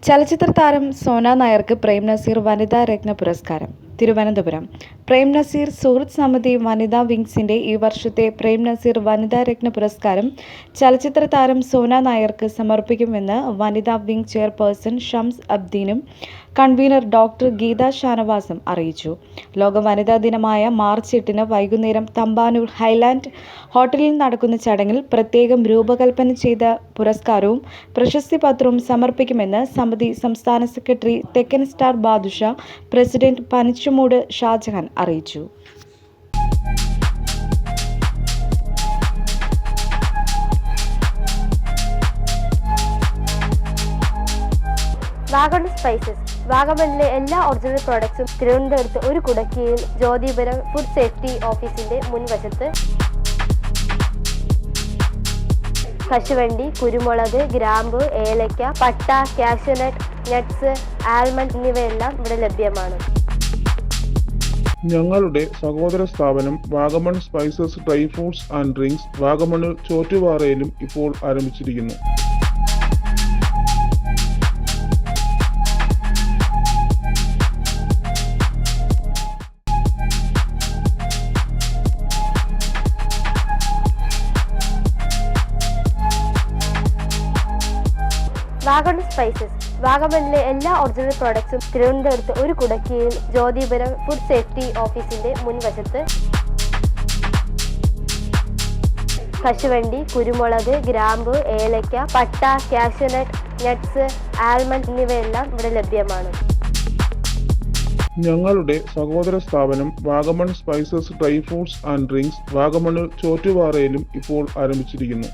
ചലച്ചിത്ര താരം സോന നായർക്ക് പ്രേം നസീർ വനിതാ രത്ന പുരസ്കാരം. തിരുവനന്തപുരം. പ്രേം നസീർ സുഹൃത്ത് സമിതി വനിതാ വിങ്സിന്റെ ഈ വർഷത്തെ പ്രേം നസീർ വനിതാ രത്ന പുരസ്കാരം ചലച്ചിത്ര താരം സോന നായർക്ക് സമർപ്പിക്കുമെന്ന് വനിതാ വിങ് ചെയർപേഴ്സൺ ഷംസ് അബ്ദീനും കൺവീനർ ഡോക്ടർ ഗീത ഷാനവാസും അറിയിച്ചു. ലോക വനിതാ ദിനമായ മാർച്ച് 8 വൈകുന്നേരം തമ്പാനൂർ ഹൈലാൻഡ് ഹോട്ടലിൽ നടക്കുന്ന ചടങ്ങിൽ പ്രത്യേകം രൂപകൽപ്പന ചെയ്ത പുരസ്കാരവും പ്രശസ്തി പത്രവും സമർപ്പിക്കുമെന്ന് സമിതി സംസ്ഥാന സെക്രട്ടറി തെക്കൻ സ്റ്റാർ ബാദുഷ, പ്രസിഡന്റ് പനിച്ചുമൂട് ഷാജഹാൻ അറിയിച്ചു. വാഗമൺ സ്പൈസസ്. വാഗമണിലെ എല്ലാ ഒറിജിനൽ പ്രോഡക്ട്സും തിരുവനന്തപുരത്ത് ഒരു കുടക്കീഴിൽ ജ്യോതിപുരം ഫുഡ് സേഫ്റ്റി ഓഫീസിന്റെ മുൻവശത്ത്. കശുവണ്ടി, കുരുമുളക്, ഗ്രാമ്പു, ഏലക്ക, പട്ട, കാഷ്യൂനട്ട്, നട്ട്സ്, ആൽമണ്ട് എന്നിവയെല്ലാം ഇവിടെ ലഭ്യമാണ്. ഞങ്ങളുടെ സഹോദര സ്ഥാപനം Vagamon spices dry fruits and drinks വാഗമണിൽ ചോറ്റുപാറയിലും ഇപ്പോൾ ആരംഭിച്ചിരിക്കുന്നു. വാഗമൺ സ്പൈസസ്. വാഗമണിലെ എല്ലാ ഒറിജിനൽ പ്രോഡക്ട്സും തിരുവനന്തപുരത്ത് ഒരു കുടക്കീഴിൽ ജ്യോതിപുരം ഫുഡ് സേഫ്റ്റി ഓഫീസിന്റെ മുൻവശത്ത്. കശുവണ്ടി, കുരുമുളക്, ഗ്രാമ്പു, ഏലക്ക, പട്ട, കാഷ്യൂനട്ട്, നട്ട്സ്, ആൽമണ്ട് എന്നിവയെല്ലാം ഇവിടെ ലഭ്യമാണ്. ഞങ്ങളുടെ സഹോദര സ്ഥാപനം Vagamon spices dry fruits and drinks വാഗമണിൽ ചോറ്റുപാറയിലും ഇപ്പോൾ ആരംഭിച്ചിരിക്കുന്നു.